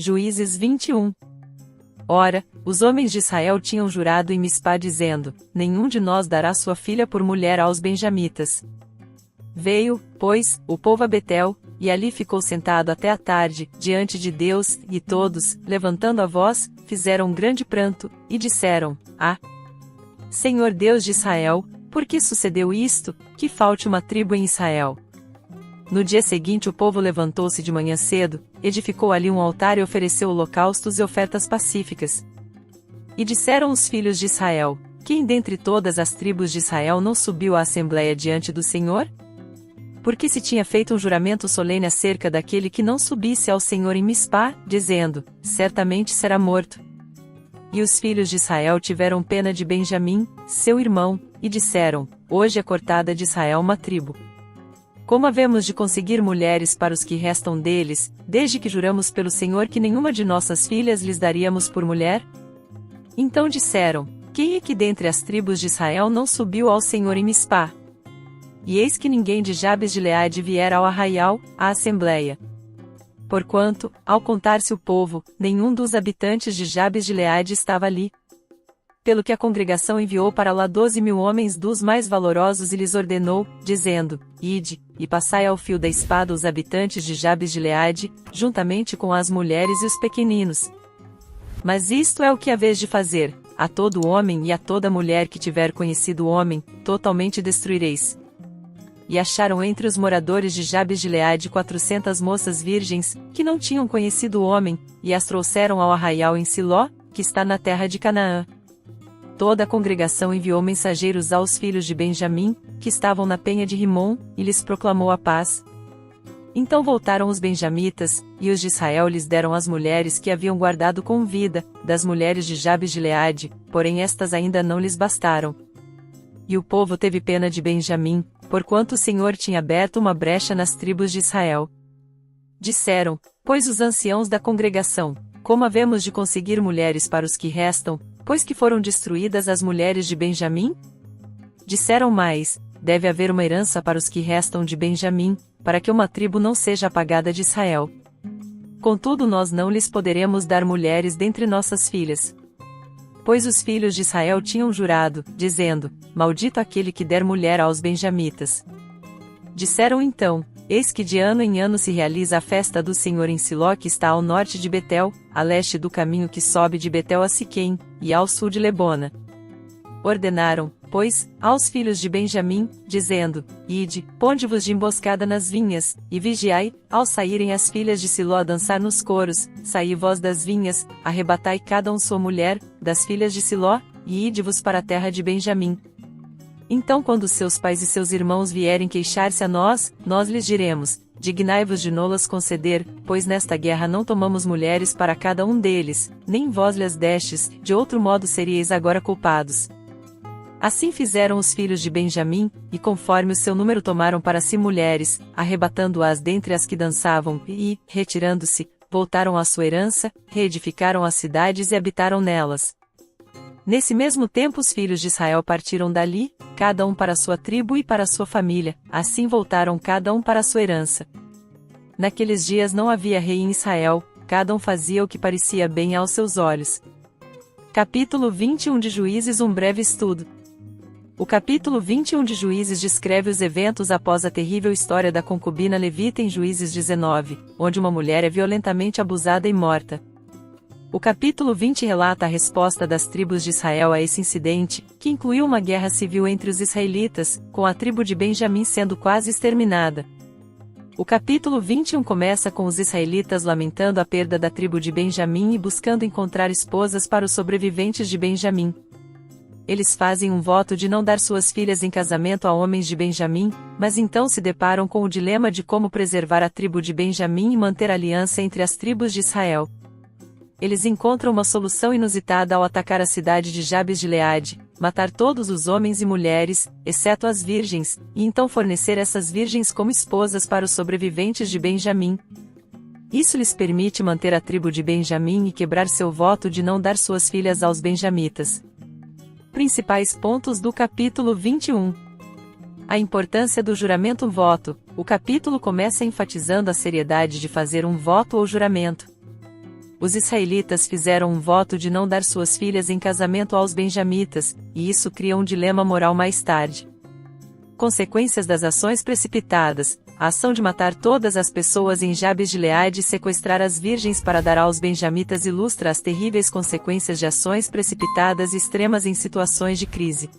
Juízes 21. Ora, os homens de Israel tinham jurado em Mispá dizendo: nenhum de nós dará sua filha por mulher aos benjamitas. Veio, pois, o povo a Betel, e ali ficou sentado até a tarde, diante de Deus, e todos, levantando a voz, fizeram um grande pranto, e disseram: Ah! Senhor Deus de Israel, por que sucedeu isto, que falte uma tribo em Israel? No dia seguinte o povo levantou-se de manhã cedo, edificou ali um altar e ofereceu holocaustos e ofertas pacíficas. E disseram os filhos de Israel: quem dentre todas as tribos de Israel não subiu à assembleia diante do Senhor? Porque se tinha feito um juramento solene acerca daquele que não subisse ao Senhor em Mispá, dizendo: certamente será morto. E os filhos de Israel tiveram pena de Benjamim, seu irmão, e disseram: hoje é cortada de Israel uma tribo. Como havemos de conseguir mulheres para os que restam deles, desde que juramos pelo Senhor que nenhuma de nossas filhas lhes daríamos por mulher? Então disseram: quem é que dentre as tribos de Israel não subiu ao Senhor em Mispá? E eis que ninguém de Jabes de Gileade viera ao arraial, à assembleia. Porquanto, ao contar-se o povo, nenhum dos habitantes de Jabes de Gileade estava ali. Pelo que a congregação enviou para lá 12.000 homens dos mais valorosos e lhes ordenou, dizendo: ide, e passai ao fio da espada os habitantes de Jabes de Gileade, juntamente com as mulheres e os pequeninos. Mas isto é o que haveis de fazer: a todo homem e a toda mulher que tiver conhecido o homem, totalmente destruireis. E acharam entre os moradores de Jabes de Gileade 400 moças virgens, que não tinham conhecido o homem, e as trouxeram ao arraial em Siló, que está na terra de Canaã. Toda a congregação enviou mensageiros aos filhos de Benjamim, que estavam na penha de Rimom, e lhes proclamou a paz. Então voltaram os benjamitas, e os de Israel lhes deram as mulheres que haviam guardado com vida, das mulheres de Jabes de Gileade, porém estas ainda não lhes bastaram. E o povo teve pena de Benjamim, porquanto o Senhor tinha aberto uma brecha nas tribos de Israel. Disseram, pois, os anciãos da congregação: como havemos de conseguir mulheres para os que restam, pois que foram destruídas as mulheres de Benjamim? Disseram mais: deve haver uma herança para os que restam de Benjamim, para que uma tribo não seja apagada de Israel. Contudo nós não lhes poderemos dar mulheres dentre nossas filhas. Pois os filhos de Israel tinham jurado, dizendo: maldito aquele que der mulher aos benjamitas. Disseram então: eis que de ano em ano se realiza a festa do Senhor em Siló, que está ao norte de Betel, a leste do caminho que sobe de Betel a Siquém, e ao sul de Lebona. Ordenaram, pois, aos filhos de Benjamim, dizendo: ide, ponde-vos de emboscada nas vinhas, e vigiai, ao saírem as filhas de Siló a dançar nos coros, saí vós das vinhas, arrebatai cada um sua mulher, das filhas de Siló, e ide-vos para a terra de Benjamim. Então quando seus pais e seus irmãos vierem queixar-se a nós, nós lhes diremos: dignai-vos de nolas conceder, pois nesta guerra não tomamos mulheres para cada um deles, nem vós lhes destes, de outro modo seríeis agora culpados. Assim fizeram os filhos de Benjamim, e conforme o seu número tomaram para si mulheres, arrebatando-as dentre as que dançavam, e, retirando-se, voltaram à sua herança, reedificaram as cidades e habitaram nelas. Nesse mesmo tempo os filhos de Israel partiram dali, cada um para sua tribo e para sua família, assim voltaram cada um para sua herança. Naqueles dias não havia rei em Israel, cada um fazia o que parecia bem aos seus olhos. Capítulo 21 de Juízes, um breve estudo. O capítulo 21 de Juízes descreve os eventos após a terrível história da concubina levita em Juízes 19, onde uma mulher é violentamente abusada e morta. O capítulo 20 relata a resposta das tribos de Israel a esse incidente, que incluiu uma guerra civil entre os israelitas, com a tribo de Benjamim sendo quase exterminada. O capítulo 21 começa com os israelitas lamentando a perda da tribo de Benjamim e buscando encontrar esposas para os sobreviventes de Benjamim. Eles fazem um voto de não dar suas filhas em casamento a homens de Benjamim, mas então se deparam com o dilema de como preservar a tribo de Benjamim e manter aliança entre as tribos de Israel. Eles encontram uma solução inusitada ao atacar a cidade de Jabes de Gileade, matar todos os homens e mulheres, exceto as virgens, e então fornecer essas virgens como esposas para os sobreviventes de Benjamim. Isso lhes permite manter a tribo de Benjamim e quebrar seu voto de não dar suas filhas aos benjamitas. Principais pontos do capítulo 21. A importância do juramento-voto. O capítulo começa enfatizando a seriedade de fazer um voto ou juramento. Os israelitas fizeram um voto de não dar suas filhas em casamento aos benjamitas, e isso cria um dilema moral mais tarde. Consequências das ações precipitadas: a ação de matar todas as pessoas em Jabes de Gileade e sequestrar as virgens para dar aos benjamitas ilustra as terríveis consequências de ações precipitadas e extremas em situações de crise.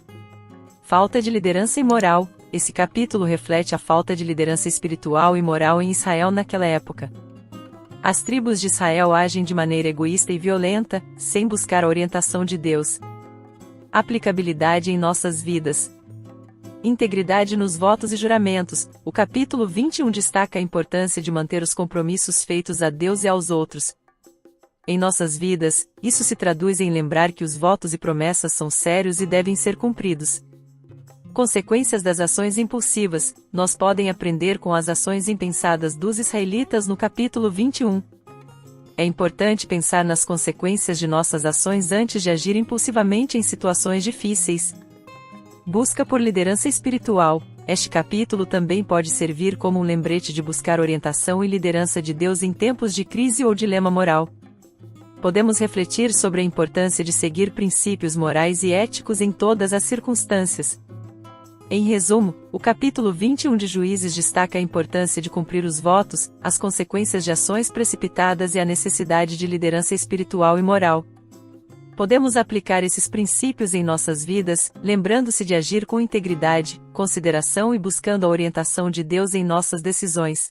Falta de liderança e moral: esse capítulo reflete a falta de liderança espiritual e moral em Israel naquela época. As tribos de Israel agem de maneira egoísta e violenta, sem buscar a orientação de Deus. Aplicabilidade em nossas vidas. Integridade nos votos e juramentos. O capítulo 21 destaca a importância de manter os compromissos feitos a Deus e aos outros. Em nossas vidas, isso se traduz em lembrar que os votos e promessas são sérios e devem ser cumpridos. Consequências das ações impulsivas: nós podem aprender com as ações impensadas dos israelitas no capítulo 21. É importante pensar nas consequências de nossas ações antes de agir impulsivamente em situações difíceis. Busca por liderança espiritual: este capítulo também pode servir como um lembrete de buscar orientação e liderança de Deus em tempos de crise ou dilema moral. Podemos refletir sobre a importância de seguir princípios morais e éticos em todas as circunstâncias. Em resumo, o capítulo 21 de Juízes destaca a importância de cumprir os votos, as consequências de ações precipitadas e a necessidade de liderança espiritual e moral. Podemos aplicar esses princípios em nossas vidas, lembrando-se de agir com integridade, consideração e buscando a orientação de Deus em nossas decisões.